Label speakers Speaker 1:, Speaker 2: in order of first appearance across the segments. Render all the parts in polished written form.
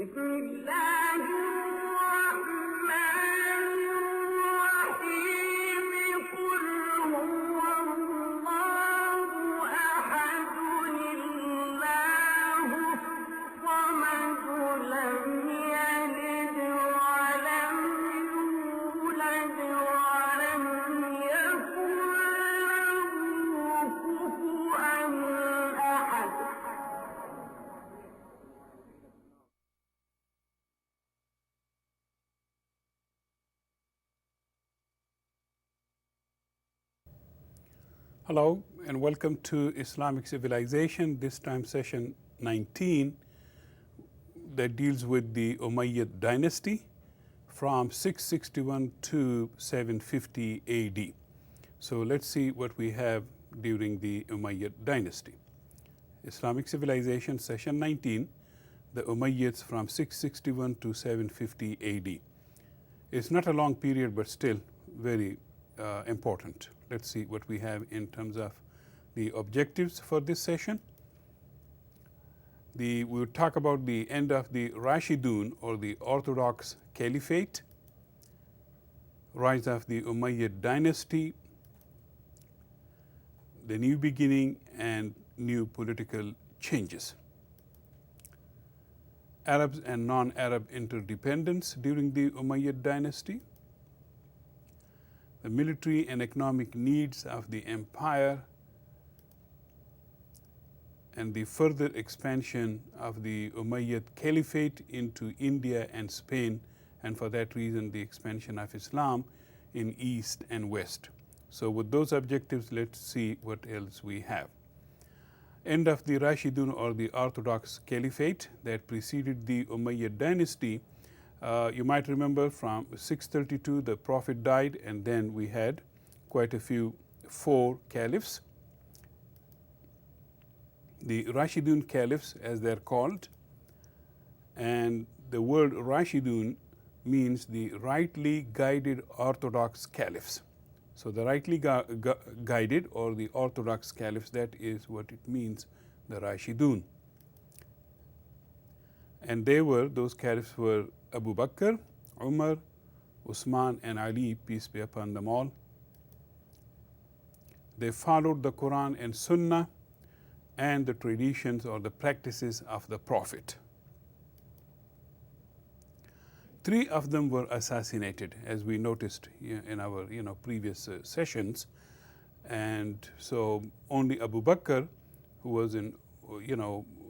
Speaker 1: بسم الله الرحمن الرحيم قل هو الله أحد الله الصمد لم يلد ولم يولد ولم يكن له كفوا أحد.
Speaker 2: Hello and welcome to Islamic Civilization, this time session 19 that deals with the Umayyad dynasty from 661 to 750 AD. So let's see what we have during the Umayyad dynasty. Islamic Civilization session 19, the Umayyads from 661 to 750 AD. It's not a long period but still very important. Let's see what we have in terms of the objectives for this session. We will talk about the end of the Rashidun or the Orthodox Caliphate, rise of the Umayyad dynasty, the new beginning and new political changes. Arabs and non-Arab interdependence during the Umayyad dynasty, the military and economic needs of the empire, and the further expansion of the Umayyad Caliphate into India and Spain, and for that reason the expansion of Islam in East and West. So with those objectives, let's see what else we have. End of the Rashidun or the Orthodox Caliphate that preceded the Umayyad dynasty. You might remember from 632 the Prophet died, and then we had quite a few 4 caliphs. The Rashidun caliphs as they are called, and the word Rashidun means the rightly guided Orthodox caliphs. So the rightly guided or the Orthodox caliphs, that is what it means, the Rashidun. And those caliphs were Abu Bakr, Umar, Usman and Ali, peace be upon them all. They followed the Quran and Sunnah and the traditions or the practices of the Prophet. 3 of them were assassinated, as we noticed in our previous sessions, and so only Abu Bakr, who was an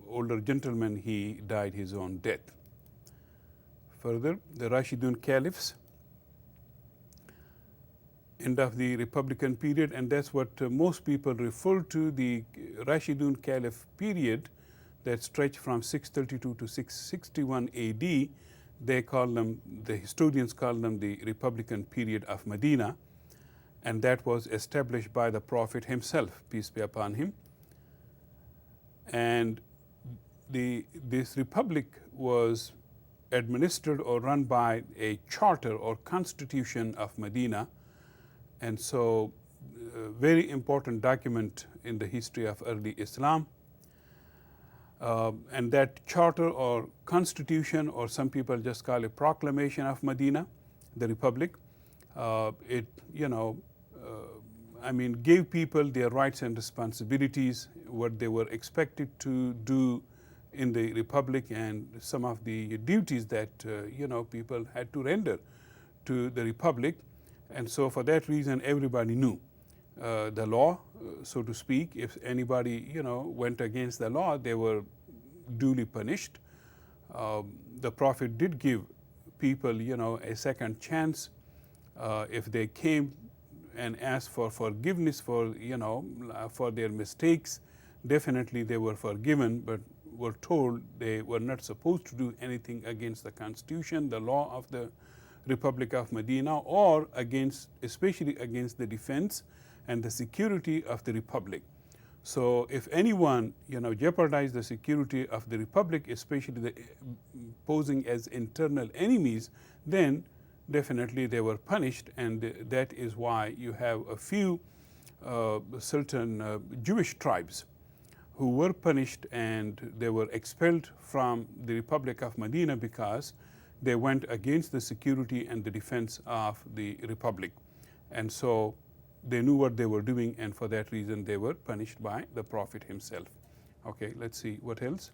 Speaker 2: older gentleman, he died his own death. Further, the Rashidun caliphs, end of the Republican period, and that's what most people refer to, the Rashidun caliph period that stretched from 632 to 661 AD. They call them, the historians call them, the Republican period of Medina, and that was established by the Prophet himself, peace be upon him. And this republic was administered or run by a charter or constitution of Medina, and so very important document in the history of early Islam. And that charter or constitution, or some people just call it proclamation of Medina, the republic, gave people their rights and responsibilities, what they were expected to do in the republic, and some of the duties that people had to render to the republic. And so for that reason everybody knew the law, so to speak. If anybody went against the law, they were duly punished. The Prophet did give people a second chance. If they came and asked for forgiveness for their mistakes, definitely they were forgiven, but were told they were not supposed to do anything against the constitution, the law of the Republic of Medina, or especially against the defense and the security of the republic. So if anyone jeopardized the security of the republic, especially posing as internal enemies, then definitely they were punished, and that is why you have a few certain Jewish tribes who were punished, and they were expelled from the Republic of Medina because they went against the security and the defense of the Republic. And so they knew what they were doing, and for that reason they were punished by the Prophet himself. Okay, let's see what else.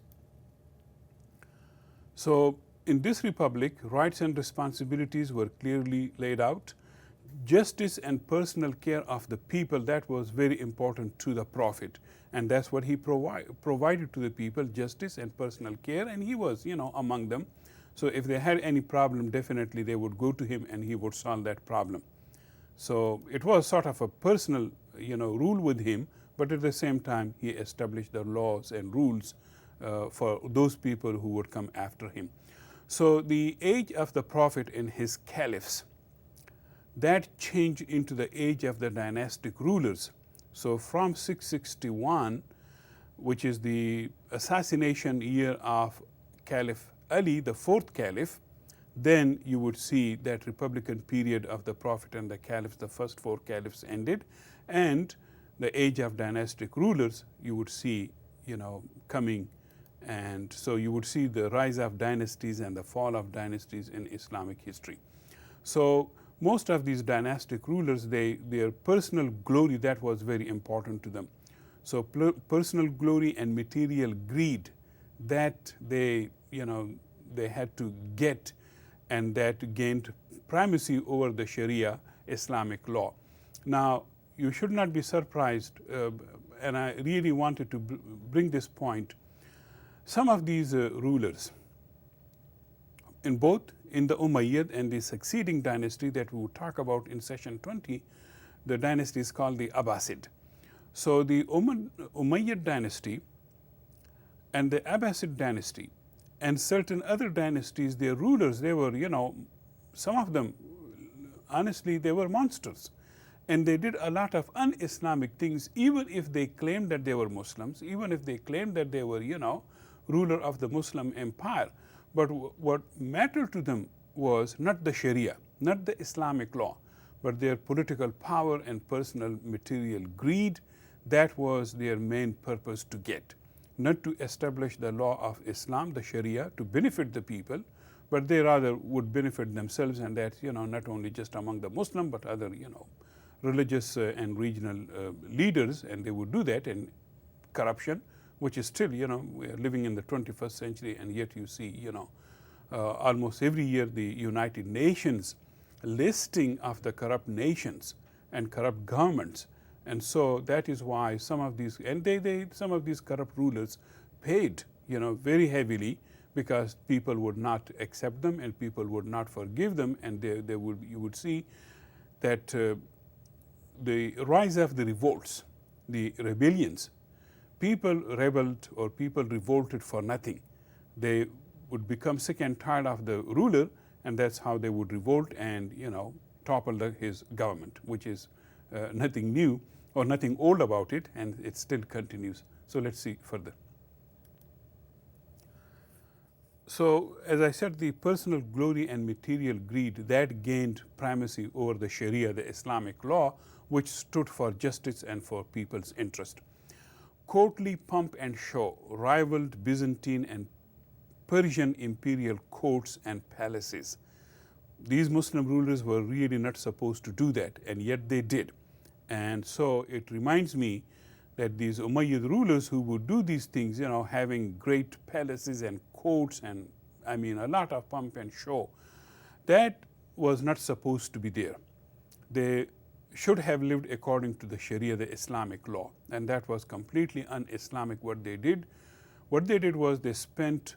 Speaker 2: So in this republic, rights and responsibilities were clearly laid out. Justice and personal care of the people, that was very important to the Prophet, and that's what he provided to the people, justice and personal care, and he was, among them. So if they had any problem, definitely they would go to him and he would solve that problem. So it was sort of a personal, rule with him, but at the same time he established the laws and rules for those people who would come after him. So the age of the Prophet and his caliphs, that changed into the age of the dynastic rulers. So from 661, which is the assassination year of Caliph Ali, the fourth caliph, then you would see that republican period of the Prophet and the caliphs, the first four caliphs ended, and the age of dynastic rulers you would see, coming. And so you would see the rise of dynasties and the fall of dynasties in Islamic history. So most of these dynastic rulers, their personal glory, that was very important to them. So personal glory and material greed, that they had to get, and that gained primacy over the Sharia Islamic law. Now, you should not be surprised, and I really wanted to bring this point. Some of these rulers, in the Umayyad and the succeeding dynasty that we will talk about in session 20, the dynasty is called the Abbasid. So the Umayyad dynasty and the Abbasid dynasty and certain other dynasties, their rulers, they were, some of them, honestly, they were monsters. And they did a lot of un-Islamic things, even if they claimed that they were Muslims, even if they claimed that they were, ruler of the Muslim empire. But what mattered to them was not the Sharia, not the Islamic law, but their political power and personal material greed. That was their main purpose to get. Not to establish the law of Islam, the Sharia, to benefit the people, but they rather would benefit themselves, and that, not only just among the Muslim, but other, religious and regional leaders, and they would do that. And corruption, which is still, we are living in the 21st century, and yet you see, almost every year the United Nations listing of the corrupt nations and corrupt governments. And so that is why some of these, and some of these corrupt rulers paid, very heavily, because people would not accept them and people would not forgive them, and you would see that the rise of the revolts, the rebellions, people rebelled or people revolted for nothing. They would become sick and tired of the ruler, and that's how they would revolt and, topple his government, which is nothing new or nothing old about it, and it still continues. So let's see further. So as I said, the personal glory and material greed, that gained primacy over the Sharia, the Islamic law, which stood for justice and for people's interest. Courtly pomp and show rivaled Byzantine and Persian imperial courts and palaces. These Muslim rulers were really not supposed to do that, and yet they did. And so it reminds me that these Umayyad rulers who would do these things, having great palaces and courts and, a lot of pomp and show, that was not supposed to be there. They should have lived according to the Sharia, the Islamic law, and that was completely un-Islamic what they did. What they did was they spent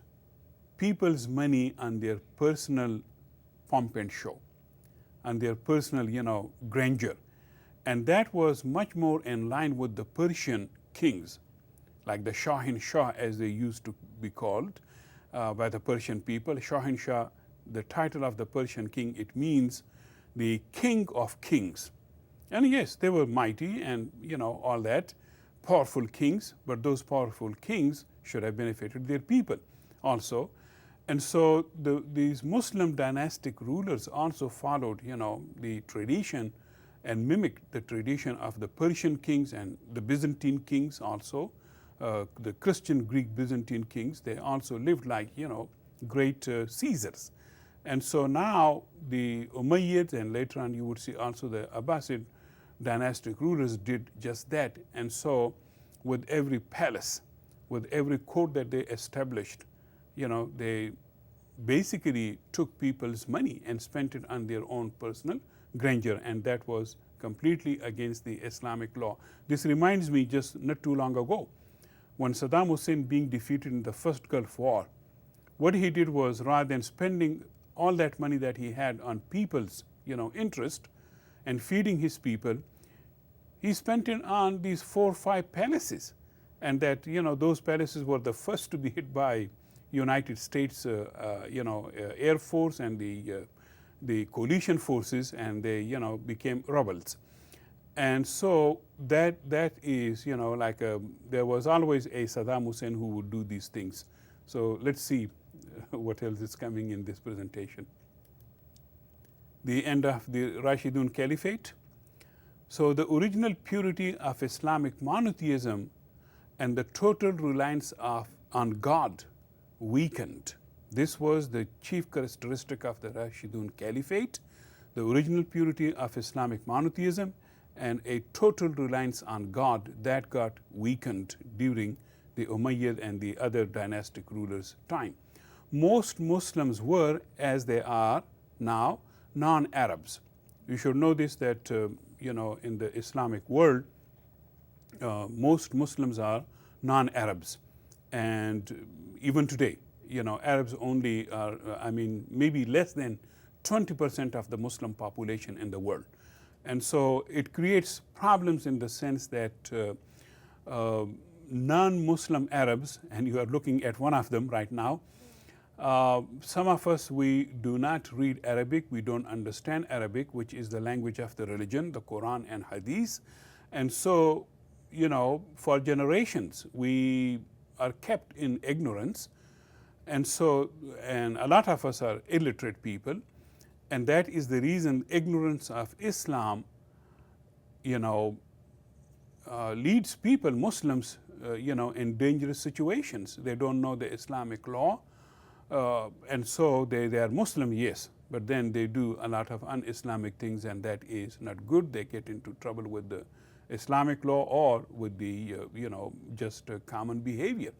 Speaker 2: people's money on their personal pomp and show, on their personal, grandeur. And that was much more in line with the Persian kings, like the Shahin Shah, as they used to be called by the Persian people. Shahin Shah, the title of the Persian king, it means the king of kings. And yes, they were mighty and, all that, powerful kings, but those powerful kings should have benefited their people also. And so these Muslim dynastic rulers also followed, the tradition and mimicked the tradition of the Persian kings and the Byzantine kings also, the Christian Greek Byzantine kings, they also lived like, great Caesars. And so now the Umayyads, and later on you would see also the Abbasid dynastic rulers did just that. And so with every palace, with every court that they established, they basically took people's money and spent it on their own personal grandeur, and that was completely against the Islamic law. This reminds me, just not too long ago, when Saddam Hussein being defeated in the first Gulf War, what he did was, rather than spending all that money that he had on people's interest and feeding his people, he spent it on these 4 or 5 palaces, and that those palaces were the first to be hit by United States Air Force and the coalition forces, and they became rebels. And so that is there was always a Saddam Hussein who would do these things. So let's see what else is coming in this presentation. The end of the Rashidun Caliphate. So the original purity of Islamic monotheism and the total reliance on God weakened. This was the chief characteristic of the Rashidun Caliphate, the original purity of Islamic monotheism and a total reliance on God that got weakened during the Umayyad and the other dynastic rulers' time. Most Muslims were, as they are now, non-Arabs. You should know this, that in the Islamic world, most Muslims are non-Arabs, and even today, Arabs only are, maybe less than 20% of the Muslim population in the world. And so it creates problems in the sense that non-Muslim Arabs, and you are looking at one of them right now, some of us, we do not read Arabic, we don't understand Arabic, which is the language of the religion, the Quran and Hadith. And so, for generations, we are kept in ignorance. And so, and a lot of us are illiterate people, and that is the reason ignorance of Islam, leads people, Muslims, in dangerous situations. They don't know the Islamic law, and so they are Muslim, yes, but then they do a lot of un-Islamic things, and that is not good. They get into trouble with the Islamic law or with the, just common behavior.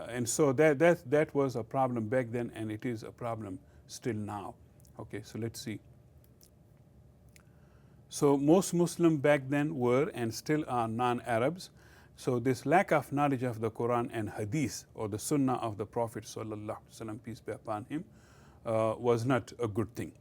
Speaker 2: And so that was a problem back then, and it is a problem still now. Okay, so let's see. So most Muslims back then were and still are non-Arabs. So this lack of knowledge of the Quran and Hadith, or the Sunnah of the Prophet sallallahu alaihi wasallam, peace be upon him, was not a good thing.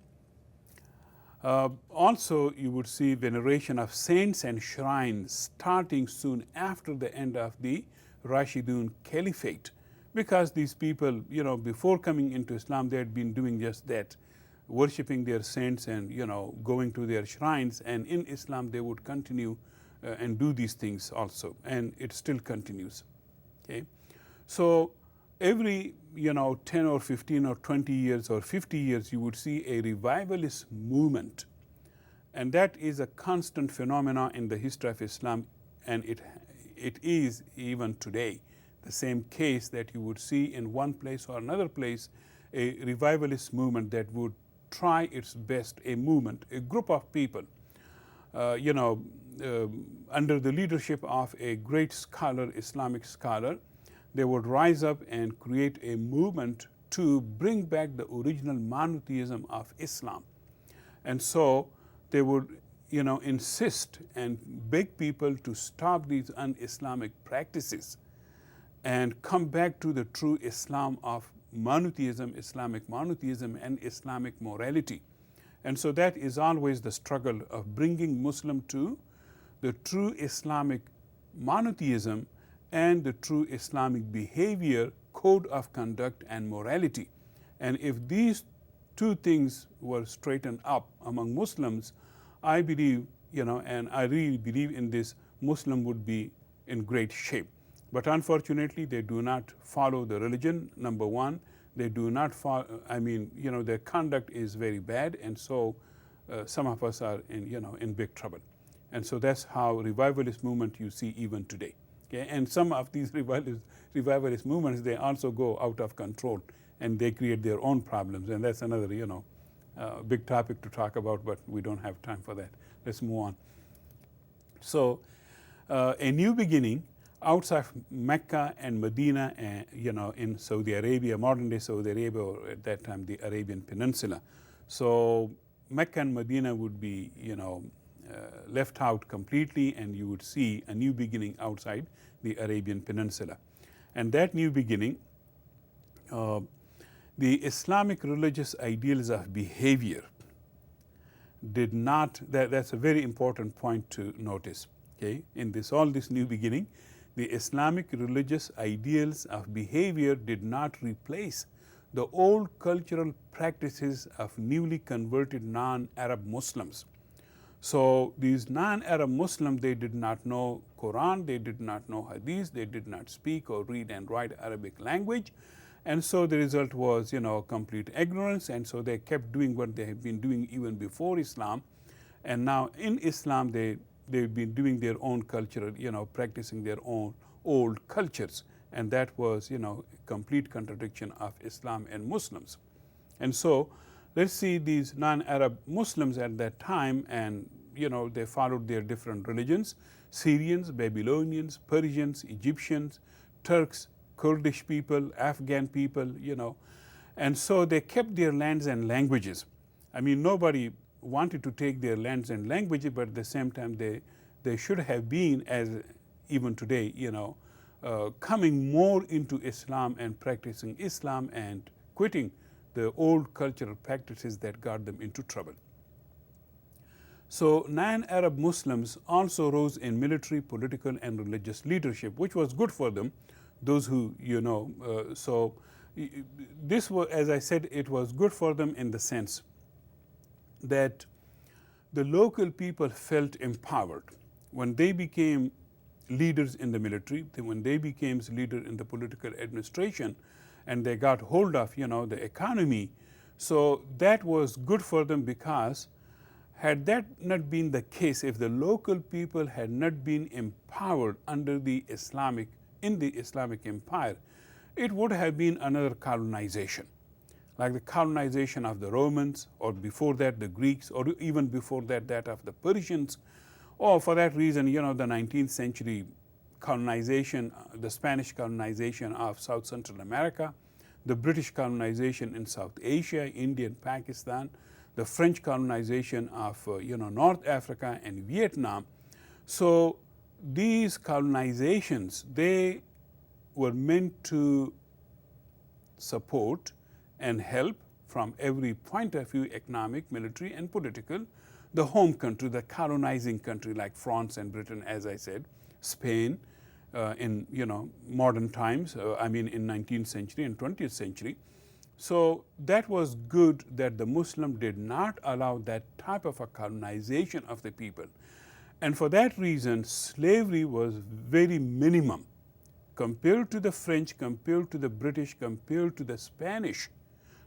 Speaker 2: Also, you would see veneration of saints and shrines starting soon after the end of the Rashidun Caliphate, because these people, before coming into Islam, they had been doing just that, worshipping their saints and, going to their shrines. And in Islam, they would continue and do these things also, and it still continues. Okay, so every 10 or 15 or 20 years or 50 years, you would see a revivalist movement, and that is a constant phenomenon in the history of Islam, and it is even today the same case, that you would see in one place or another place a revivalist movement that would try its best, a movement, a group of people, under the leadership of a great scholar, Islamic scholar. They would rise up and create a movement to bring back the original monotheism of Islam. And so they would, insist and beg people to stop these un-Islamic practices and come back to the true Islam of monotheism, Islamic monotheism, and Islamic morality. And so that is always the struggle of bringing Muslim to the true Islamic monotheism and the true Islamic behavior, code of conduct, and morality. And if these two things were straightened up among Muslims, I believe, and I really believe in this, Muslim would be in great shape. But unfortunately, they do not follow the religion, number one. They do not follow, their conduct is very bad, and so some of us are in big trouble. And so that's how revivalist movement you see even today. Okay? And some of these revivalist movements, they also go out of control and they create their own problems. And that's another, big topic to talk about, but we don't have time for that. Let's move on. So a new beginning outside Mecca and Medina, in Saudi Arabia, modern day Saudi Arabia, or at that time the Arabian Peninsula. So Mecca and Medina would be, left out completely, and you would see a new beginning outside the Arabian Peninsula. And that new beginning, the Islamic religious ideals of behavior did not, that's a very important point to notice. Okay? In all this new beginning, the Islamic religious ideals of behavior did not replace the old cultural practices of newly converted non-Arab Muslims. So these non-Arab Muslims, they did not know Quran, they did not know Hadith, they did not speak or read and write Arabic language. And so the result was, complete ignorance. And so they kept doing what they had been doing even before Islam. And now in Islam, they've been doing their own culture, practicing their own old cultures. And that was, complete contradiction of Islam and Muslims. And so let's see these non-Arab Muslims at that time, and, they followed their different religions: Syrians, Babylonians, Persians, Egyptians, Turks, Kurdish people, Afghan people, And so they kept their lands and languages. I mean, nobody wanted to take their lands and languages, but at the same time, they should have been, as even today, coming more into Islam and practicing Islam and quitting the old cultural practices that got them into trouble. So non-Arab Muslims also rose in military, political, and religious leadership, which was good for them. Those who, so this was, as I said, it was good for them in the sense that the local people felt empowered. When they became leaders in the military, when they became leaders in the political administration, and they got hold of, the economy, so that was good for them, because had that not been the case, if the local people had not been empowered under the Islamic Empire, it would have been another colonization, like the colonization of the Romans, or before that the Greeks, or even before that of the Persians, or for that reason, the 19th century colonization, the Spanish colonization of South Central America, the British colonization in South Asia, India and Pakistan, the French colonization of North Africa and Vietnam. So these colonizations, they were meant to support and help from every point of view, economic, military, and political, the home country, the colonizing country like France and Britain, as I said, Spain in modern times, in 19th century and 20th century. So that was good that the Muslim did not allow that type of a colonization of the people. And for that reason, slavery was very minimum compared to the French, compared to the British, compared to the Spanish.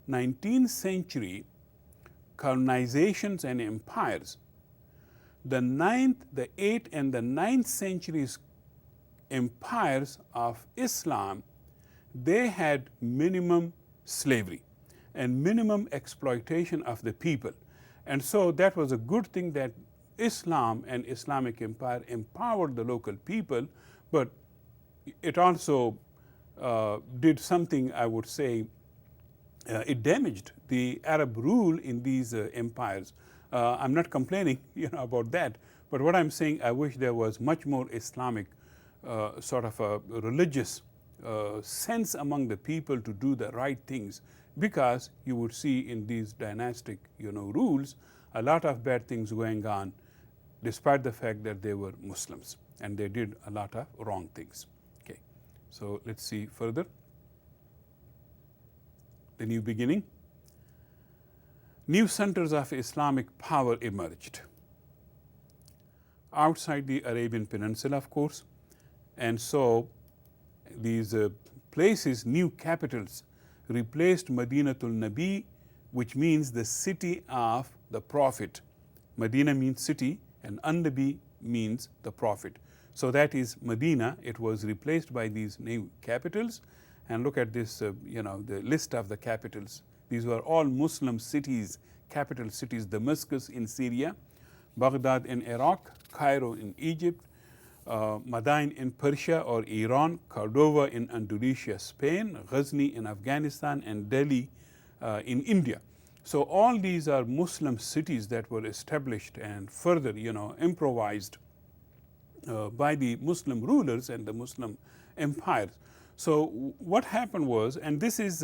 Speaker 2: 19th century colonizations and empires, the 9th, the 8th, and the 9th centuries empires of Islam, they had minimum slavery and minimum exploitation of the people. And so that was a good thing that Islam and Islamic Empire empowered the local people, but it also did something, I would say, it damaged the Arab rule in these empires. I'm not complaining about that, but what I'm saying, I wish there was much more Islamic sort of a religious sense among the people to do the right things, because you would see in these dynastic rules a lot of bad things going on, despite the fact that they were Muslims and they did a lot of wrong things. Okay, so let's see further. The new beginning. New centers of Islamic power emerged outside the Arabian Peninsula, of course, and so these places, new capitals, replaced Madinatul Nabi, which means the city of the Prophet. Medina means city, and An-Nabi means the Prophet. So that is Medina. It was replaced by these new capitals. And look at this, the list of the capitals. These were all Muslim cities, capital cities: Damascus in Syria, Baghdad in Iraq, Cairo in Egypt, Madain in Persia or Iran, Cordova in Andalusia, Spain, Ghazni in Afghanistan, and Delhi in India. So all these are Muslim cities that were established and further, improvised by the Muslim rulers and the Muslim empires. So what happened was, and this is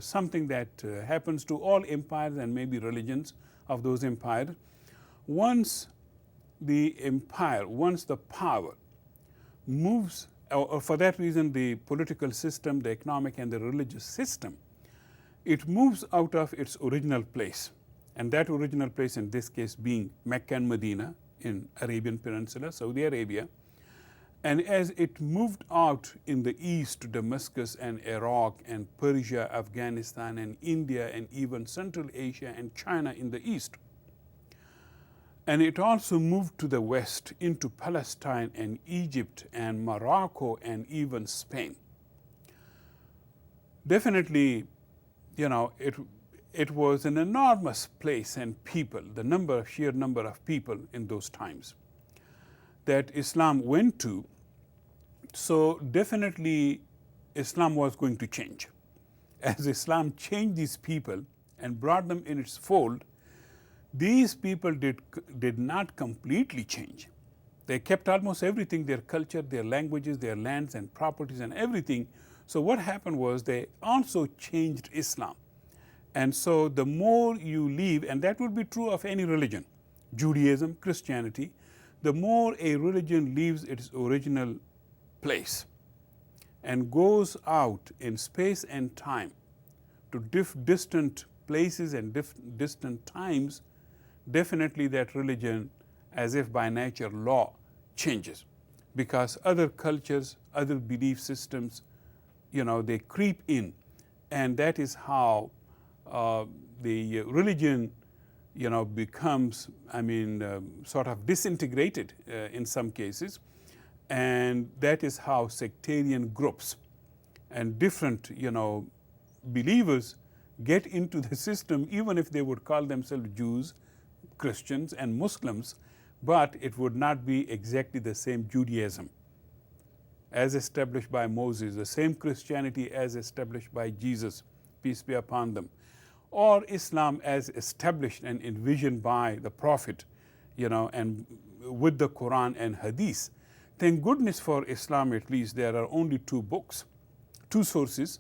Speaker 2: something that happens to all empires and maybe religions of those empires, once the power moves, or for that reason the political system, the economic and the religious system, it moves out of its original place. And that original place in this case being Mecca and Medina in Arabian Peninsula, Saudi Arabia. And as it moved out in the east to Damascus and Iraq and Persia, Afghanistan and India and even Central Asia and China in the east, and it also moved to the west into Palestine and Egypt and Morocco and even Spain. Definitely, it was an enormous place and people, the sheer number of people in those times that Islam went to. So definitely Islam was going to change. As Islam changed these people and brought them in its fold, these people did not completely change. They kept almost everything: their culture, their languages, their lands and properties and everything. So what happened was they also changed Islam. And so the more you leave, and that would be true of any religion, Judaism, Christianity, the more a religion leaves its original place and goes out in space and time to distant places and distant times, definitely that religion, as if by nature law, changes, because other cultures, other belief systems, they creep in, and that is how the religion, becomes, sort of disintegrated in some cases, and that is how sectarian groups and different, believers get into the system, even if they would call themselves Jews, Christians and Muslims, but it would not be exactly the same Judaism as established by Moses, the same Christianity as established by Jesus, peace be upon them, or Islam as established and envisioned by the Prophet, and with the Quran and Hadith. Thank goodness for Islam, at least there are only two books, two sources,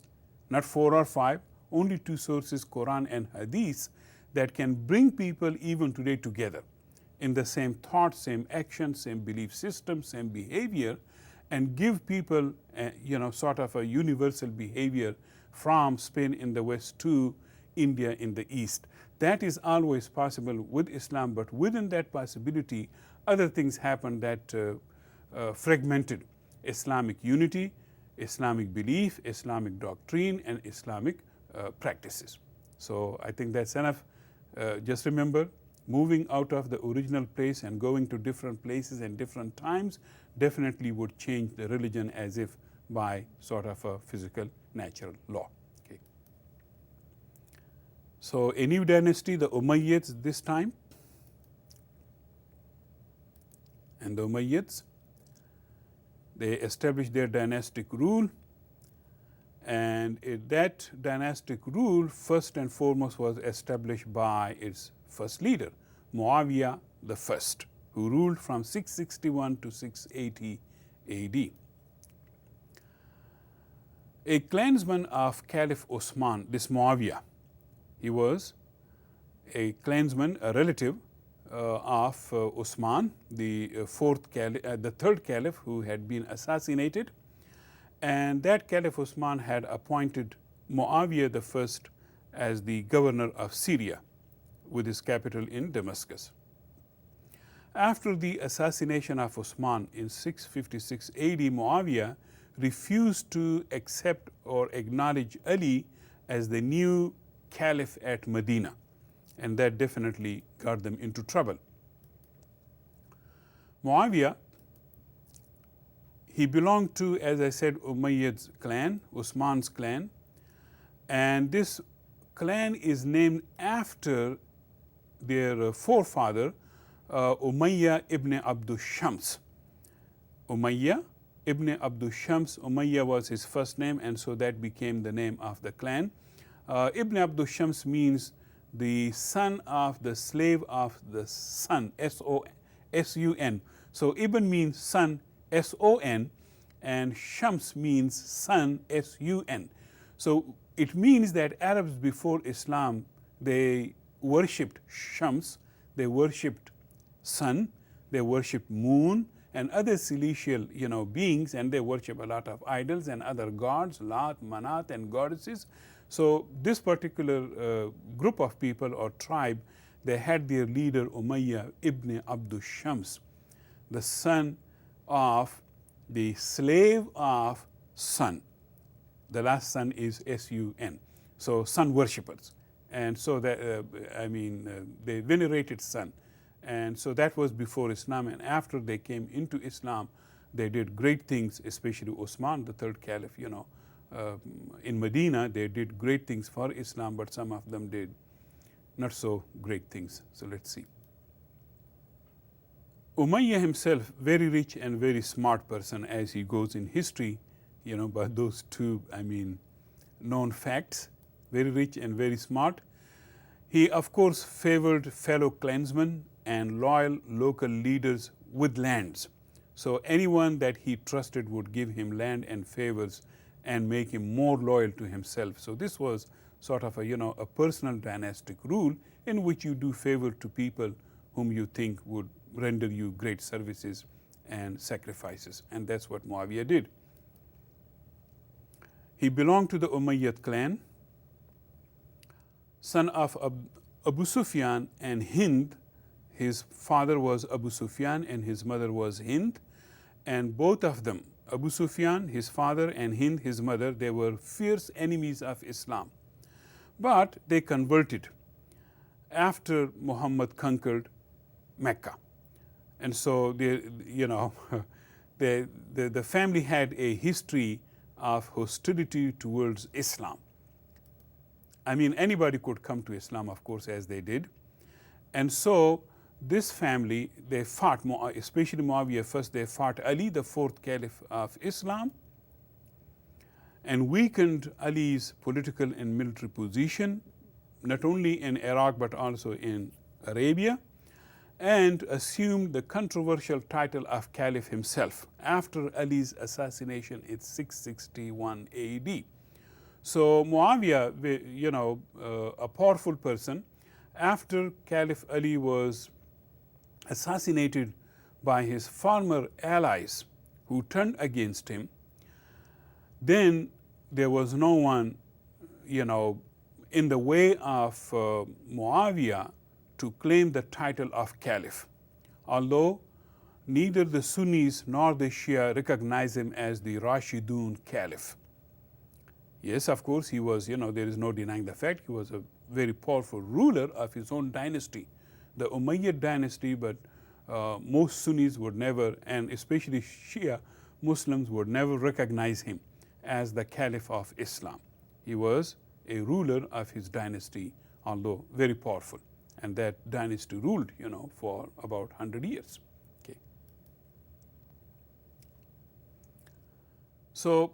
Speaker 2: not 4 or 5, only two sources, Quran and Hadith, that can bring people even today together in the same thought, same action, same belief system, same behavior, and give people, sort of a universal behavior from Spain in the west to India in the east. That is always possible with Islam, but within that possibility, other things happen that fragmented Islamic unity, Islamic belief, Islamic doctrine, and Islamic practices. So I think that's enough. Just remember, moving out of the original place and going to different places and different times definitely would change the religion as if by sort of a physical natural law. Okay. So a new dynasty, the Umayyads this time. And the Umayyads, they established their dynastic rule, and that dynastic rule first and foremost was established by its first leader, Muawiyah the First, who ruled from 661 to 680 AD. A clansman of Caliph Osman, this Muawiyah, he was a clansman, a relative of Osman, the third caliph who had been assassinated, and that Caliph Osman had appointed Muawiyah the First as the governor of Syria, with his capital in Damascus. After the assassination of Osman in 656 AD, Muawiyah refused to accept or acknowledge Ali as the new caliph at Medina, and that definitely got them into trouble. Muawiyah He belonged to, as I said, Umayyad's clan, Usman's clan, and this clan is named after their forefather, Umayyad ibn Abdul Shams. Umayyad ibn Abdul Shams, Umayyad was his first name, and so that became the name of the clan. Ibn Abdul Shams means the son of the slave of the sun, S-U-N. So Ibn means son, S-O-N, and Shams means sun, S-U-N. So it means that Arabs before Islam, they worshipped Shams, they worshipped sun, they worshipped moon and other celestial, beings, and they worship a lot of idols and other gods, Lat, Manat, and goddesses. So this particular group of people or tribe, they had their leader Umayyad ibn Abdul Shams, the son of the slave of sun. The last son is S-U-N. So sun worshippers. And so that, they venerated sun. And so that was before Islam. And after they came into Islam, they did great things, especially Osman, the third caliph, in Medina, they did great things for Islam, but some of them did not so great things. So let's see. Umayyad himself, very rich and very smart person as he goes in history, by those two, known facts, very rich and very smart. He, of course, favored fellow clansmen and loyal local leaders with lands. So anyone that he trusted would give him land and favors and make him more loyal to himself. So this was sort of a personal dynastic rule in which you do favor to people whom you think would render you great services and sacrifices. And that's what Muawiyah did. He belonged to the Umayyad clan, son of Abu Sufyan and Hind. His father was Abu Sufyan and his mother was Hind. And both of them, Abu Sufyan, his father, and Hind, his mother, they were fierce enemies of Islam. But they converted after Muhammad conquered Mecca. And so the family had a history of hostility towards Islam. Anybody could come to Islam, of course, as they did. And so this family, they fought, especially Muawiyah first, they fought Ali, the fourth caliph of Islam, and weakened Ali's political and military position, not only in Iraq but also in Arabia, and assumed the controversial title of caliph himself after Ali's assassination in 661 AD. So Muawiyah, a powerful person, after Caliph Ali was assassinated by his former allies who turned against him, then there was no one, in the way of Muawiyah to claim the title of caliph, although neither the Sunnis nor the Shia recognize him as the Rashidun caliph. Yes, of course, he was, there is no denying the fact, he was a very powerful ruler of his own dynasty, the Umayyad dynasty, but most Sunnis would never, and especially Shia Muslims would never recognize him as the caliph of Islam. He was a ruler of his dynasty, although very powerful. And that dynasty ruled, for about 100 years. Okay. So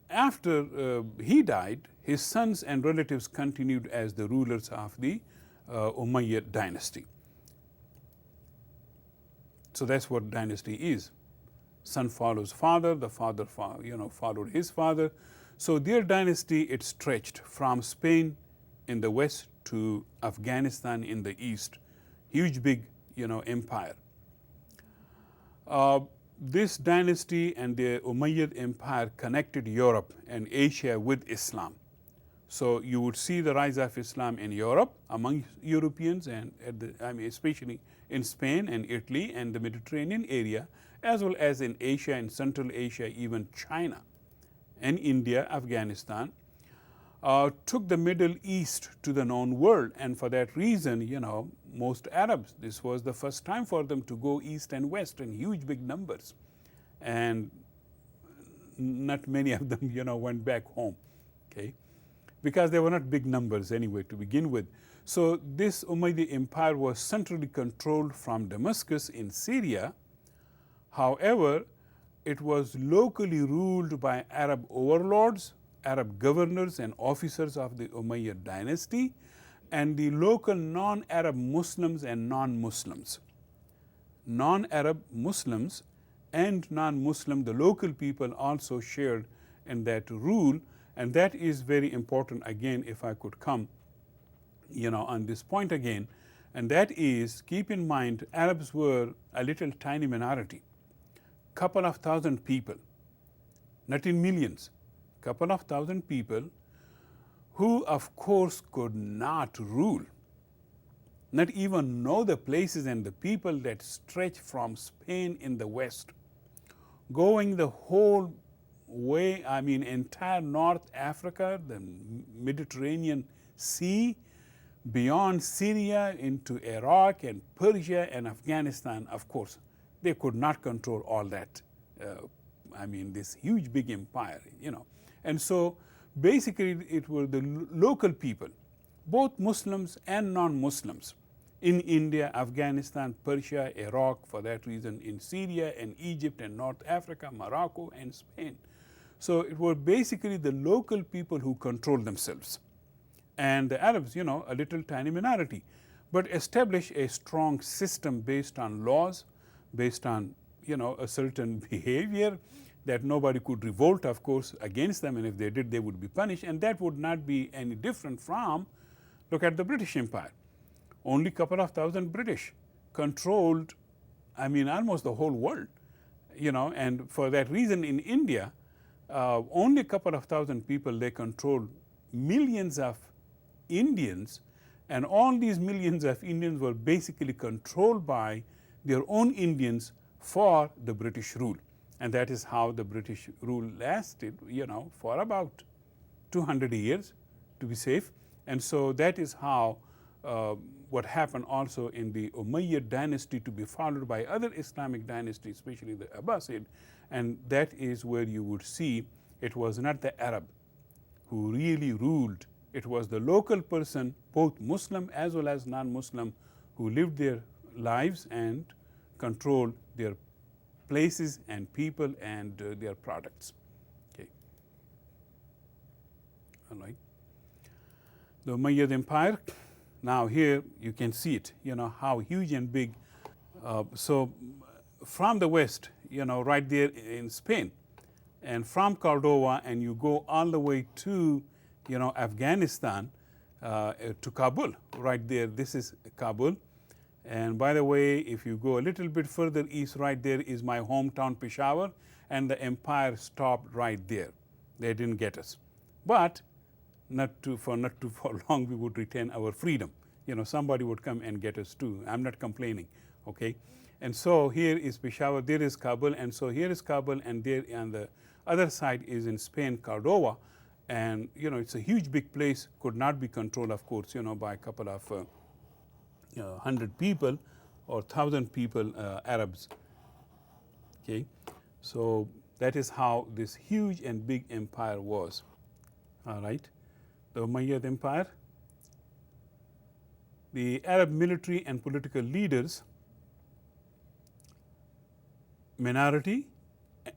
Speaker 2: after he died, his sons and relatives continued as the rulers of the Umayyad dynasty. So that's what dynasty is. Son follows father, the father followed his father. So their dynasty, it stretched from Spain in the west to Afghanistan in the east. Huge, big, empire. This dynasty and the Umayyad empire connected Europe and Asia with Islam. So you would see the rise of Islam in Europe among Europeans and especially in Spain and Italy and the Mediterranean area, as well as in Asia and Central Asia, even China and India, Afghanistan, took the Middle East to the known world. And for that reason, most Arabs, this was the first time for them to go east and west in huge big numbers. And not many of them, went back home, okay, because they were not big numbers anyway to begin with. So this Umayyad Empire was centrally controlled from Damascus in Syria. However, it was locally ruled by Arab overlords, Arab governors and officers of the Umayyad dynasty, and the local non-Arab Muslims and non-Muslims. Non-Arab Muslims and non-Muslim, the local people also shared in that rule, and that is very important. Again, if I could come, on this point again, and that is, keep in mind, Arabs were a little tiny minority, couple of thousand people, not in millions, couple of thousand people who, of course, could not rule, not even know the places and the people that stretch from Spain in the west, going the whole way, entire North Africa, the Mediterranean Sea, beyond Syria into Iraq and Persia and Afghanistan. Of course, they could not control all that. This huge big empire, And so basically it were the local people, both Muslims and non-Muslims, in India, Afghanistan, Persia, Iraq, for that reason, in Syria and Egypt and North Africa, Morocco and Spain. So it were basically the local people who controlled themselves. And the Arabs, a little tiny minority, but establish a strong system based on laws, based on, a certain behavior that nobody could revolt, of course, against them, and if they did, they would be punished. And that would not be any different from, look at the British Empire. Only a couple of thousand British controlled, almost the whole world, and for that reason in India, only a couple of thousand people, they controlled millions of Indians, and all these millions of Indians were basically controlled by their own Indians for the British rule. And that is how the British rule lasted, for about 200 years, to be safe. And so that is how what happened also in the Umayyad dynasty, to be followed by other Islamic dynasties, especially the Abbasid. And that is where you would see it was not the Arab who really ruled. It was the local person, both Muslim as well as non-Muslim, who lived their lives and controlled their places and people and their products. Okay. All right. The Umayyad Empire. Now here you can see it, how huge and big. So from the west, right there in Spain, and from Cordova, and you go all the way to, Afghanistan, to Kabul, right there. This is Kabul. And by the way, if you go a little bit further east, right there is my hometown, Peshawar, and the empire stopped right there. They didn't get us. But not for long, we would retain our freedom. Somebody would come and get us too. I'm not complaining, okay? And so here is Peshawar, there is Kabul, and so here is Kabul, and there on the other side is in Spain, Cordova. And, it's a huge big place, could not be controlled, of course, by a couple of 100 people or 1,000 people, Arabs. Okay, so that is how this huge and big empire was. All right, the Umayyad Empire. The Arab military and political leaders, minority,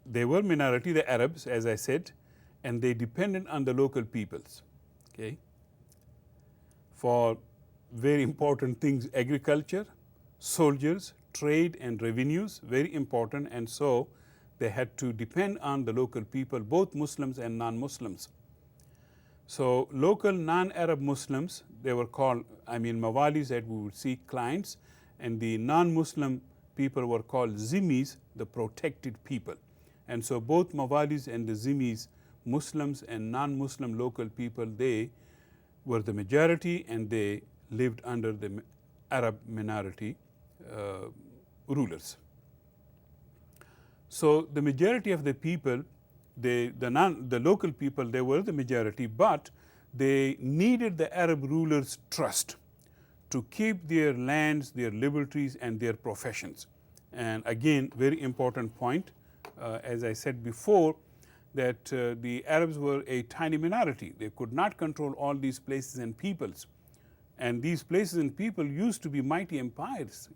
Speaker 2: they were minority, the Arabs, as I said, and they depended on the local peoples, okay, for very important things: agriculture, soldiers, trade and revenues, very important. And so they had to depend on the local people, both Muslims and non-Muslims. So local non-Arab Muslims, they were called, Mawalis, that we would see, clients, and the non-Muslim people were called Zimmis, the protected people. And so both Mawalis and the Zimmis, Muslims and non-Muslim local people, they were the majority, and they lived under the Arab minority rulers. So the majority of the people, the local people, they were the majority, but they needed the Arab rulers' trust to keep their lands, their liberties, and their professions. And again, very important point, as I said before, that the Arabs were a tiny minority. They could not control all these places and peoples. And these places and people used to be mighty empires,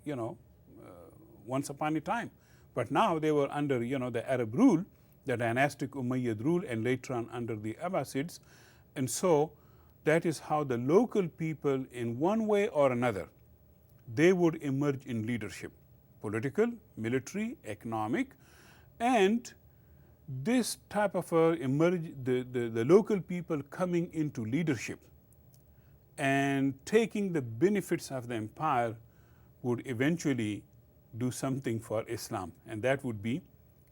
Speaker 2: once upon a time. But now they were under, the Arab rule, the dynastic Umayyad rule, and later on under the Abbasids. And so that is how the local people, in one way or another, they would emerge in leadership, political, military, economic, and this type of the local people coming into leadership and taking the benefits of the empire would eventually do something for Islam, and that would be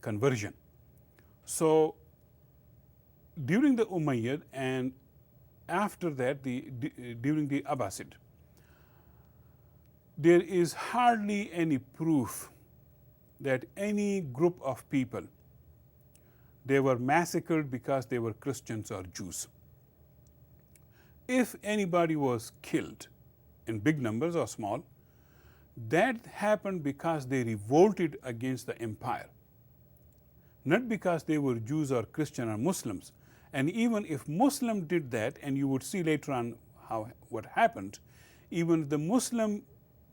Speaker 2: conversion. So during the Umayyad and after that during the Abbasid, there is hardly any proof that any group of people, they were massacred because they were Christians or Jews. If anybody was killed in big numbers or small, that happened because they revolted against the empire, not because they were Jews or Christian or Muslims. And even if Muslim did that, and you would see later on what happened, even the Muslim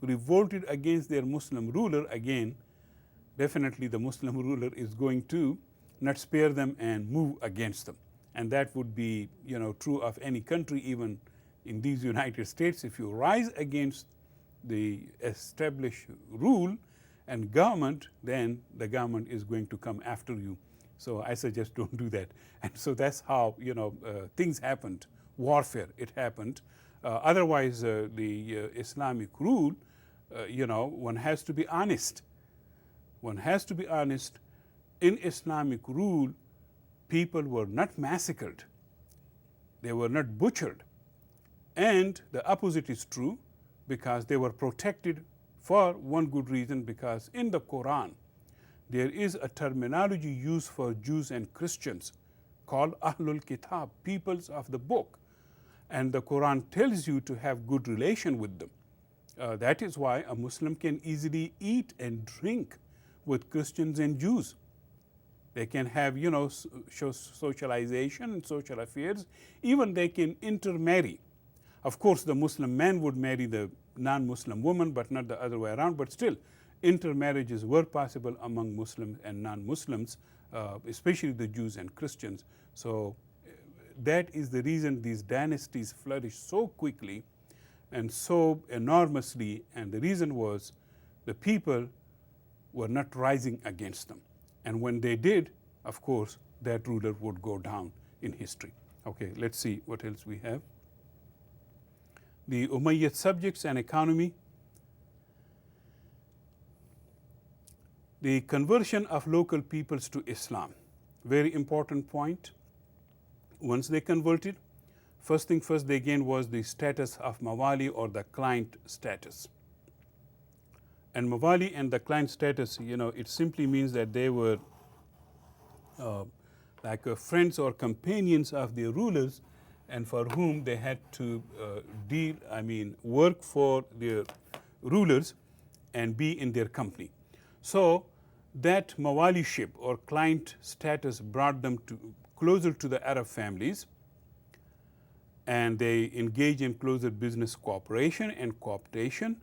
Speaker 2: revolted against their Muslim ruler, again, definitely the Muslim ruler is going to not spare them and move against them. And that would be, true of any country, even in these United States. If you rise against the established rule and government, then the government is going to come after you. So I suggest don't do that. And so that's how, things happened. Warfare, it happened. Otherwise, the Islamic rule, one has to be honest. One has to be honest. In Islamic rule, people were not massacred. They were not butchered. And the opposite is true, because they were protected for one good reason, because in the Quran, there is a terminology used for Jews and Christians called Ahlul Kitab, peoples of the book. And the Quran tells you to have good relation with them. That is why a Muslim can easily eat and drink with Christians and Jews. They can have, socialization and social affairs. Even they can intermarry. Of course, the Muslim man would marry the non-Muslim woman, but not the other way around. But still, intermarriages were possible among Muslims and non-Muslims, especially the Jews and Christians. So that is the reason these dynasties flourished so quickly and so enormously. And the reason was the people were not rising against them. And when they did, of course, that ruler would go down in history. Okay, let's see what else we have. The Umayyad subjects and economy. The conversion of local peoples to Islam, very important point. Once they converted, first thing first they gained was the status of Mawali, or the client status. And Mawali and the client status, it simply means that they were like friends or companions of their rulers, and for whom they had to work for their rulers and be in their company. So that mawaliship or client status brought them closer to the Arab families, and they engage in closer business cooperation and cooptation,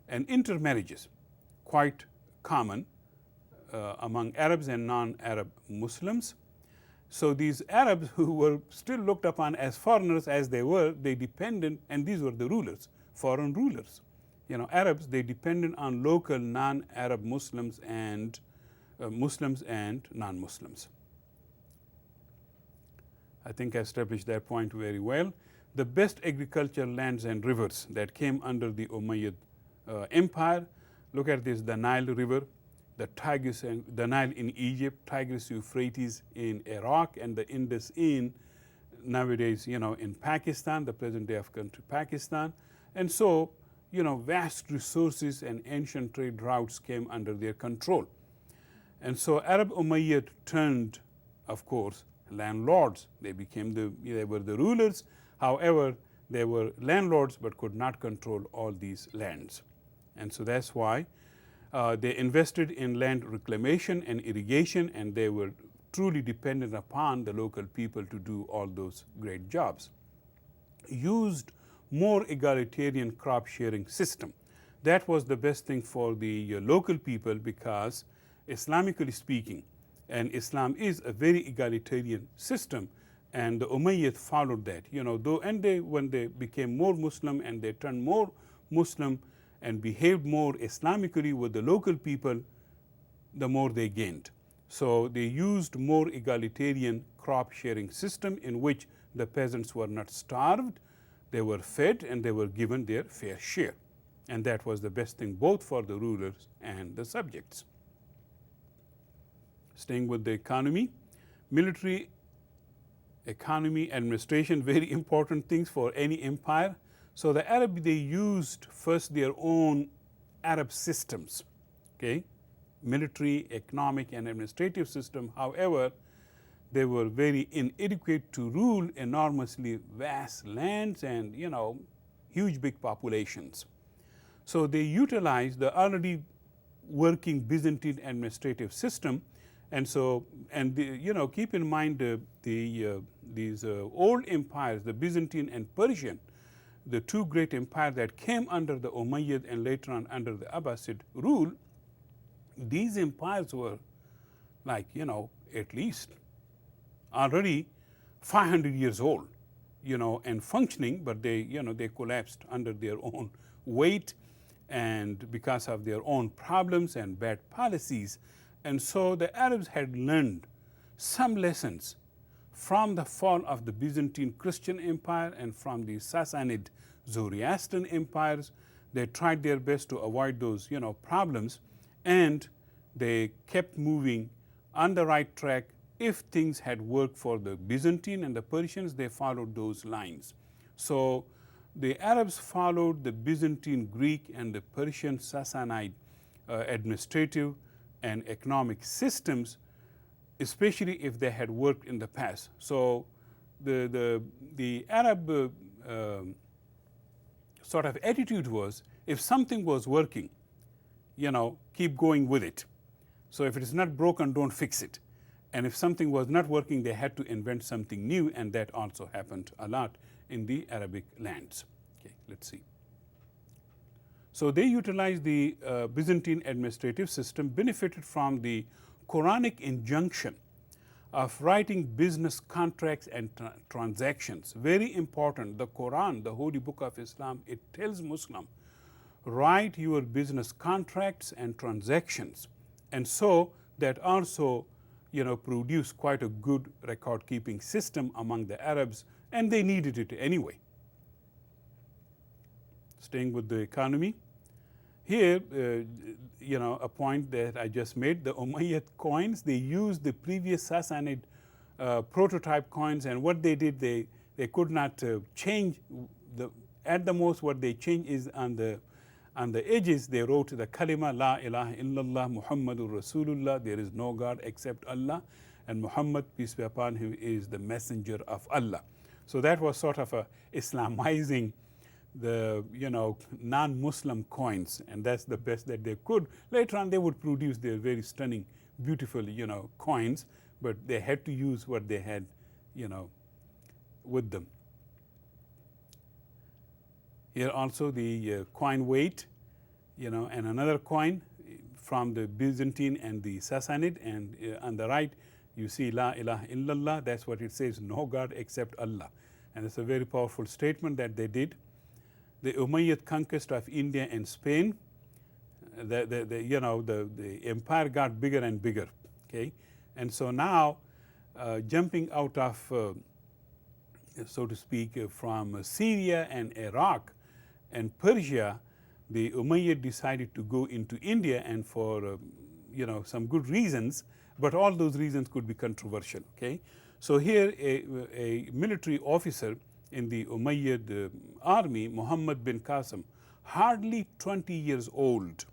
Speaker 2: and intermarriages, quite common among Arabs and non-Arab Muslims. So these Arabs, who were still looked upon as foreigners as they depended, and these were the rulers, foreign rulers. Arabs, they depended on local non-Arab Muslims and non-Muslims. I think I established that point very well. The best agricultural lands and rivers that came under the Umayyad Empire. Look at this: the Nile River, the Tigris and the Nile in Egypt, Tigris Euphrates in Iraq, and the Indus in nowadays, in Pakistan, the present day of country Pakistan. And so, vast resources and ancient trade routes came under their control. And so Arab Umayyad turned, of course, landlords. They were the rulers. However, they were landlords but could not control all these lands. And so that's why they invested in land reclamation and irrigation, and they were truly dependent upon the local people to do all those great jobs. Used more egalitarian crop sharing system. That was the best thing for the local people, because Islamically speaking, and Islam is a very egalitarian system, and the Umayyad followed that, when they became more Muslim and they turned more Muslim and behaved more Islamically with the local people, the more they gained. So they used more egalitarian crop sharing system in which the peasants were not starved, they were fed and they were given their fair share. And that was the best thing both for the rulers and the subjects. Staying with the economy, military, economy, administration, very important things for any empire. So the Arab, they used first their own Arab systems, okay, military, economic, and administrative system. However, they were very inadequate to rule enormously vast lands and, huge big populations. So they utilized the already working Byzantine administrative system. And so, keep in mind these old empires, the Byzantine and Persian, the two great empires that came under the Umayyad and later on under the Abbasid rule. These empires were like, at least already 500 years old, and functioning, but they collapsed under their own weight and because of their own problems and bad policies. And so the Arabs had learned some lessons from the fall of the Byzantine Christian Empire and from the Sassanid Zoroastrian empires. They tried their best to avoid those, problems, and they kept moving on the right track. If things had worked for the Byzantine and the Persians, they followed those lines. So the Arabs followed the Byzantine, Greek, and the Persian Sassanid administrative and economic systems, especially if they had worked in the past. So the Arab sort of attitude was, if something was working, keep going with it. So if it is not broken, don't fix it. And if something was not working, they had to invent something new, and that also happened a lot in the Arabic lands. Okay, let's see. So they utilized the Byzantine administrative system, benefited from the Quranic injunction of writing business contracts and transactions. Very important, the Quran, the holy book of Islam, it tells Muslim, write your business contracts and transactions. And so that also, produced quite a good record-keeping system among the Arabs, and they needed it anyway. Staying with the economy, here, a point that I just made, the Umayyad coins, they used the previous Sassanid prototype coins, and what they did, they could not change. At the most, what they changed is on the edges, they wrote the kalima, La ilaha illallah, Muhammadur Rasulullah, there is no God except Allah, and Muhammad, peace be upon him, is the messenger of Allah. So that was sort of a Islamizing the non-Muslim coins, and that's the best that they could. Later on, they would produce their very stunning, beautiful coins, but they had to use what they had with them. Here also the coin weight, and another coin from the Byzantine and the Sassanid, and on the right you see La ilaha illallah, that's what it says, no God except Allah. And it's a very powerful statement that they did. The Umayyad conquest of India and Spain, the empire got bigger and bigger, okay? And so now, jumping out of, so to speak, from Syria and Iraq and Persia, the Umayyad decided to go into India, and for, some good reasons, but all those reasons could be controversial, okay? So here a military officer in the Umayyad army, Muhammad bin Qasim, hardly 20 years old.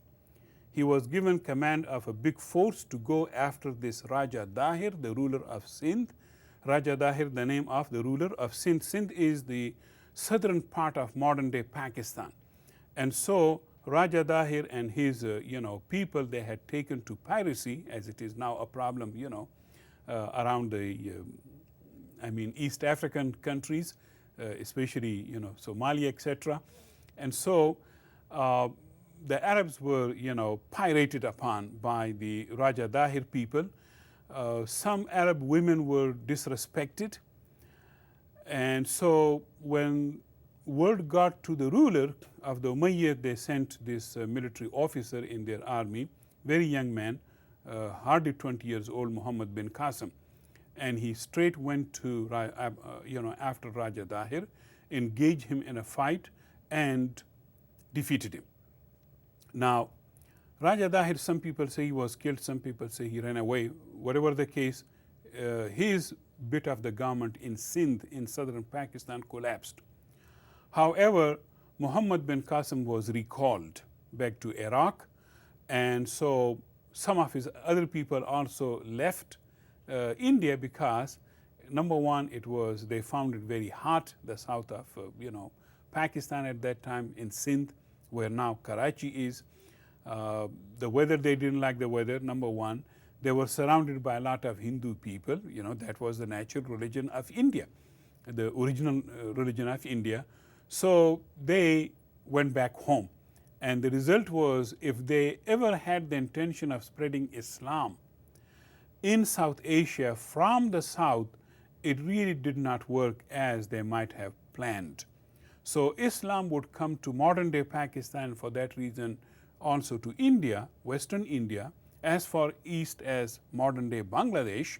Speaker 2: He was given command of a big force to go after this Raja Dahir, the ruler of Sindh. Raja Dahir, the name of the ruler of Sindh. Sindh is the southern part of modern-day Pakistan. And so Raja Dahir and his people, they had taken to piracy, as it is now a problem, around the, East African countries, especially, Somalia, etc. And so the Arabs were, pirated upon by the Raja Dahir people. Some Arab women were disrespected. And so when word got to the ruler of the Umayyad, they sent this military officer in their army, very young man, hardly 20 years old, Muhammad bin Qasim. And he straight went to, after Raja Dahir, engaged him in a fight and defeated him. Now, Raja Dahir, some people say he was killed, some people say he ran away. Whatever the case, his bit of the government in Sindh in southern Pakistan collapsed. However, Muhammad bin Qasim was recalled back to Iraq, and so some of his other people also left India because, number one, they found it very hot, the south of Pakistan at that time in Sindh, where now Karachi is. The weather, they didn't like the weather, number one. They were surrounded by a lot of Hindu people. That was the natural religion of India, the original religion of India. So they went back home. And the result was, if they ever had the intention of spreading Islam in South Asia from the south, it really did not work as they might have planned. So Islam would come to modern day Pakistan, for that reason also to India, Western India, as far east as modern day Bangladesh.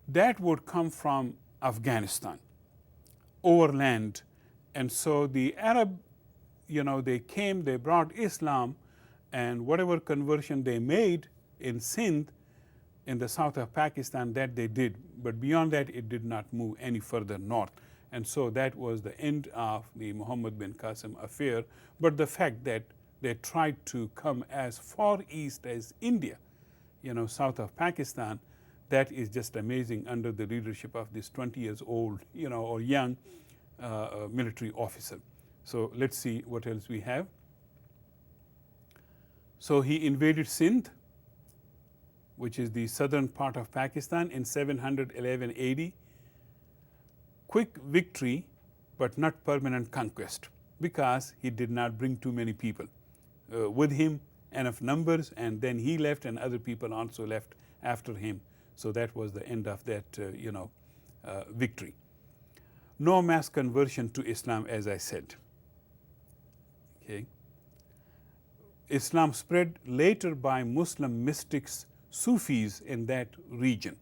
Speaker 2: That would come from Afghanistan, overland. And so the Arab, they came, they brought Islam, and whatever conversion they made in Sindh, in the south of Pakistan, that they did. But beyond that, it did not move any further north. And so that was the end of the Muhammad bin Qasim affair. But the fact that they tried to come as far east as India, south of Pakistan, that is just amazing under the leadership of this 20 years old, or young military officer. So let's see what else we have. So he invaded Sindh, which is the southern part of Pakistan, in 711 AD. Quick victory, but not permanent conquest, because he did not bring too many people with him, enough numbers, and then he left and other people also left after him. So that was the end of that victory. No mass conversion to Islam, as I said. Okay. Islam spread later by Muslim mystics, Sufis in that region.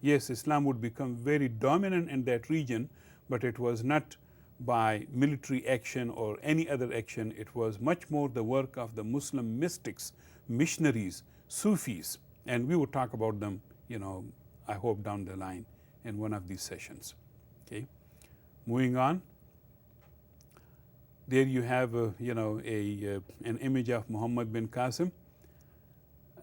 Speaker 2: Yes, Islam would become very dominant in that region, but it was not by military action or any other action. It was much more the work of the Muslim mystics, missionaries, Sufis, and we will talk about them, I hope down the line in one of these sessions. Okay, moving on. There you have, an image of Muhammad bin Qasim,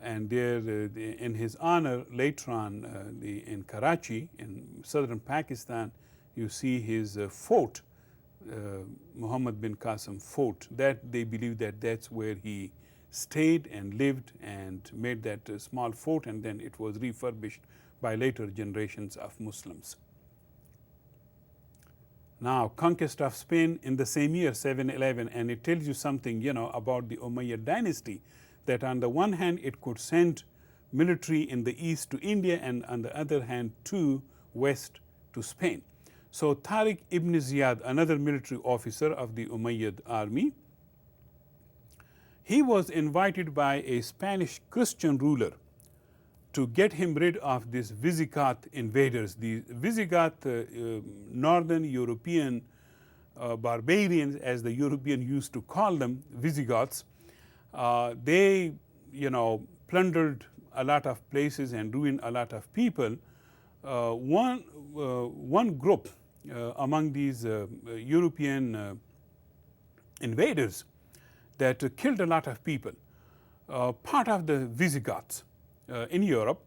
Speaker 2: and there, in his honor, later on, in Karachi, in southern Pakistan, you see his fort, Muhammad bin Qasim fort. That they believe that that's where he stayed and lived and made that small fort, and then it was refurbished by later generations of Muslims. Now, conquest of Spain in the same year, 711, and it tells you something, about the Umayyad dynasty, that on the one hand, it could send military in the east to India, and on the other hand, to west to Spain. So Tariq ibn Ziyad, another military officer of the Umayyad army, he was invited by a Spanish Christian ruler to get him rid of these Visigoth invaders. The Visigoth, northern European barbarians, as the European used to call them, Visigoths, they, plundered a lot of places and ruined a lot of people. One group among these European invaders that killed a lot of people, part of the Visigoths in Europe,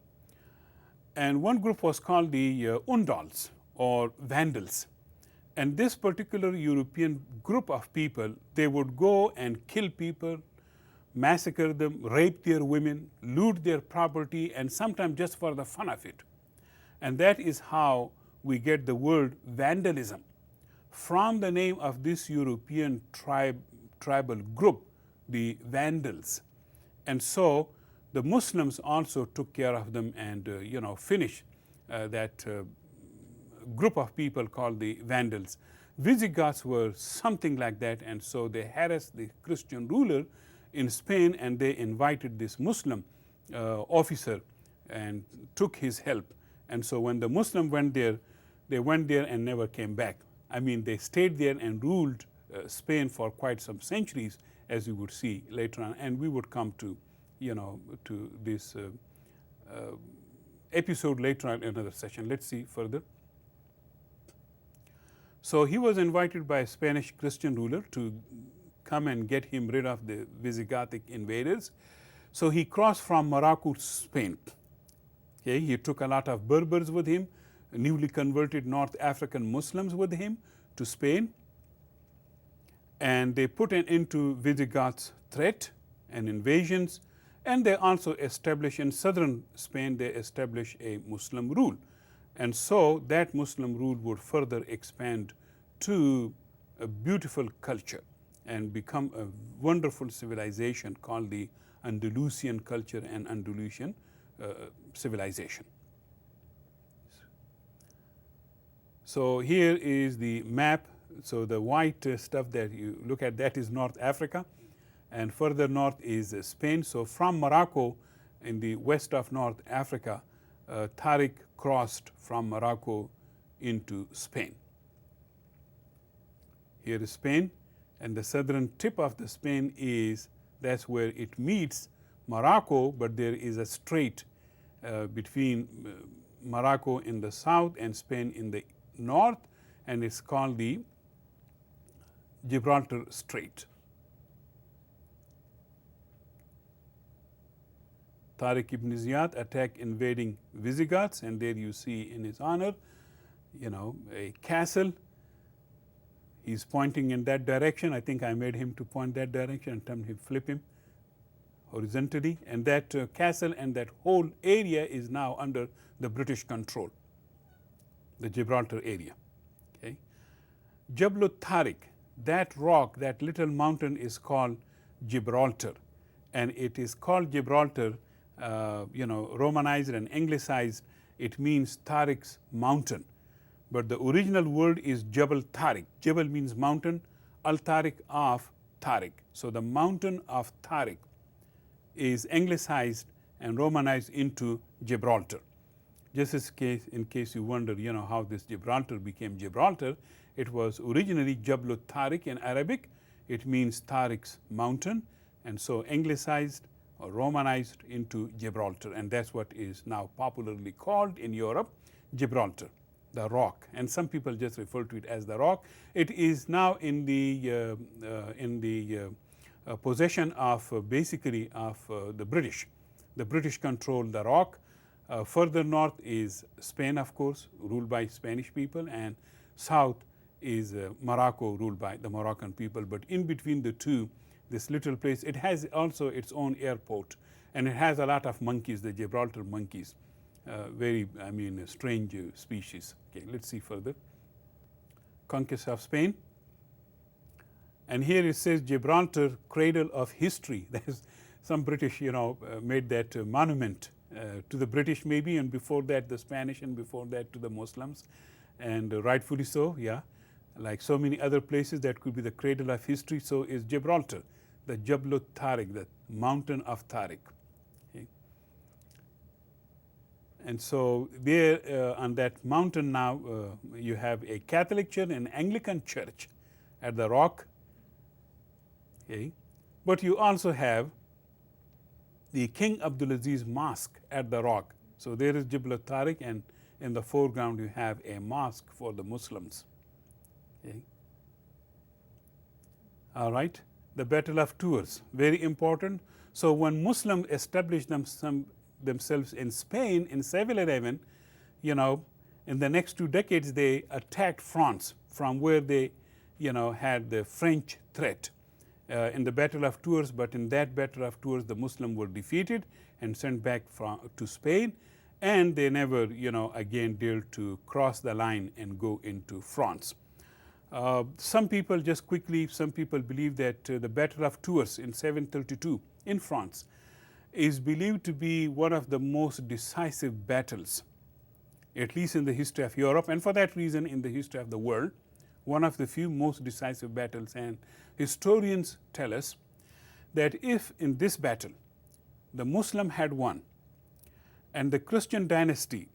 Speaker 2: and one group was called the Undals or Vandals. And this particular European group of people, they would go and kill people, massacre them, rape their women, loot their property, and sometimes just for the fun of it. And that is how we get the word vandalism, from the name of this European tribal group, the Vandals. And so the Muslims also took care of them and finished that group of people called the Vandals. Visigoths were something like that, and so they harassed the Christian ruler in Spain, and they invited this Muslim officer and took his help. And so when the Muslim went there, they went there and never came back. I mean, they stayed there and ruled Spain for quite some centuries, as you would see later on, and we would come to to this episode later on in another session. Let's see further. So he was invited by a Spanish Christian ruler to come and get him rid of the Visigothic invaders. So he crossed from Morocco to Spain. Okay, he took a lot of Berbers with him, newly converted North African Muslims with him to Spain, and they put an end to Visigoths' threat and invasions, and they also established in southern Spain, they established a Muslim rule. And so that Muslim rule would further expand to a beautiful culture and become a wonderful civilization called the Andalusian culture and Andalusian civilization. So here is the map. So the white stuff that you look at, that is North Africa, and further north is Spain. So from Morocco in the west of North Africa, Tariq crossed from Morocco into Spain. Here is Spain, and the southern tip of the Spain is, that's where it meets Morocco, but there is a strait between Morocco in the south and Spain in the north, and it's called the Gibraltar Strait. Tariq ibn Ziyad attacked invading Visigoths, and there you see in his honor, a castle. He's pointing in that direction. I think I made him to point that direction and tell him flip him horizontally, and that castle and that whole area is now under the British control, the Gibraltar area. Okay. Jabal Tariq, that rock, that little mountain is called Gibraltar, and it is called Gibraltar, Romanized and Anglicized. It means Tariq's mountain, but the original word is Jabal Tariq. Jabal means mountain, Al-Tariq of Tariq. So the mountain of Tariq is anglicized and Romanized into Gibraltar. Just in case you wonder, how this Gibraltar became Gibraltar, it was originally Jabal Tariq in Arabic. It means Tariq's mountain, and so anglicized or Romanized into Gibraltar, and that's what is now popularly called in Europe Gibraltar, the rock, and some people just refer to it as the rock. It is now in the possession of basically of the British. The British control the rock. Further north is Spain, of course, ruled by Spanish people, and south is Morocco, ruled by the Moroccan people. But in between the two, this little place, it has also its own airport, and it has a lot of monkeys, the Gibraltar monkeys, very, strange species. Okay, let's see further. Conquest of Spain. And here it says Gibraltar, cradle of history. There's some British, made that monument to the British maybe, and before that the Spanish, and before that to the Muslims, and rightfully so, yeah. Like so many other places that could be the cradle of history, so is Gibraltar, the Jabal Tariq, the mountain of Tariq. Okay. And so there on that mountain now you have a Catholic church and Anglican church at the rock. Okay. But you also have the King Abdulaziz Mosque at the rock. So there is Jabal Tariq, and in the foreground you have a mosque for the Muslims. Okay. All right. The Battle of Tours, very important. So when Muslims established themselves in Spain in 711, in the next 2 decades they attacked France from where they, had the French threat in the Battle of Tours. But in that Battle of Tours, the Muslims were defeated and sent back to Spain. and they never, again dared to cross the line and go into France. Some people believe that the Battle of Tours in 732 in France is believed to be one of the most decisive battles, at least in the history of Europe, and for that reason in the history of the world, one of the few most decisive battles. And historians tell us that if in this battle the Muslim had won and the Christian dynasty,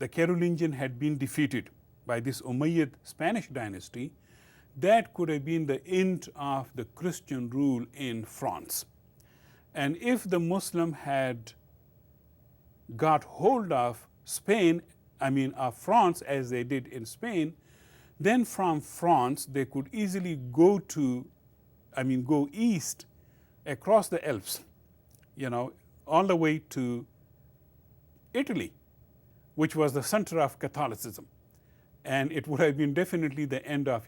Speaker 2: the Carolingian, had been defeated by this Umayyad Spanish dynasty, that could have been the end of the Christian rule in France. And if the Muslim had got hold of of France as they did in Spain, then from France they could easily go east across the Alps, all the way to Italy, which was the center of Catholicism. And it would have been definitely the end of,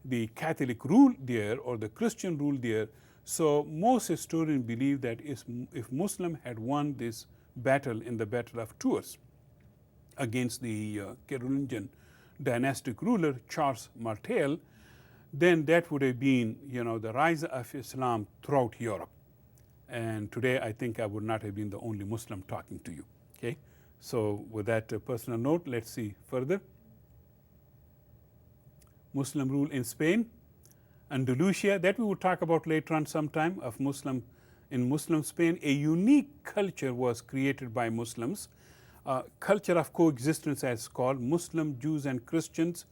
Speaker 2: the Catholic rule there or the Christian rule there. So most historians believe that if Muslim had won this battle in the Battle of Tours against the Carolingian dynastic ruler Charles Martel, then that would have been, the rise of Islam throughout Europe. And today I think I would not have been the only Muslim talking to you. Okay, so with that personal note, let's see further. Muslim rule in Spain, Andalusia, that we will talk about later on sometime, of Muslim Spain. A unique culture was created by Muslims, culture of coexistence as called, Muslim, Jews and Christians,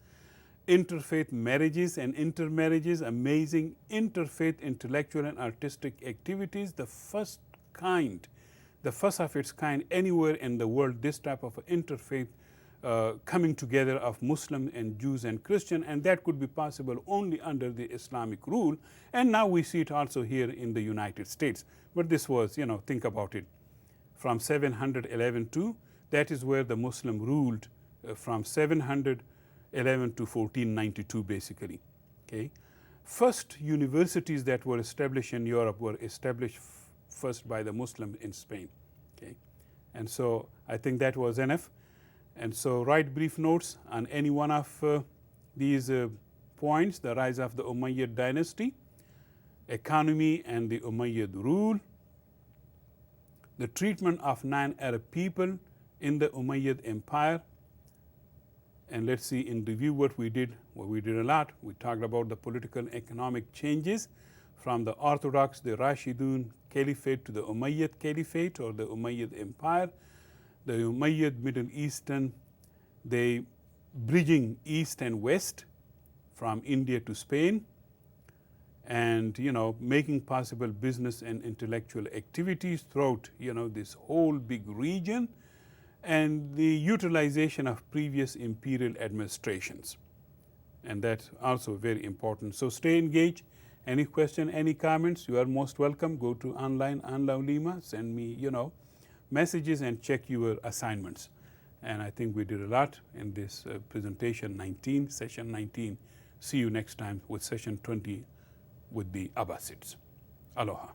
Speaker 2: interfaith marriages and intermarriages, amazing interfaith intellectual and artistic activities, the first of its kind anywhere in the world, this type of interfaith coming together of Muslim and Jews and Christian, and that could be possible only under the Islamic rule. And now we see it also here in the United States. But this was, think about it, from 711 to, that is where the Muslim ruled from 711 to 1492 basically. Okay. First universities that were established in Europe were established first by the Muslims in Spain. Okay. And so I think that was enough. And so write brief notes on any one of these points: the rise of the Umayyad dynasty, economy and the Umayyad rule, the treatment of non-Arab people in the Umayyad Empire. And let's see in review what we did. Well, we did a lot. We talked about the political and economic changes from the Orthodox, the Rashidun Caliphate to the Umayyad Caliphate or the Umayyad Empire, the Umayyad Middle Eastern, they bridging east and west from India to Spain, and making possible business and intellectual activities throughout this whole big region, and the utilization of previous imperial administrations. And that's also very important. So stay engaged. Any question, any comments, you are most welcome. Go to online, Anlaulima, send me, messages and check your assignments. And I think we did a lot in this presentation 19, session 19. See you next time with session 20 with the Abbasids. Aloha.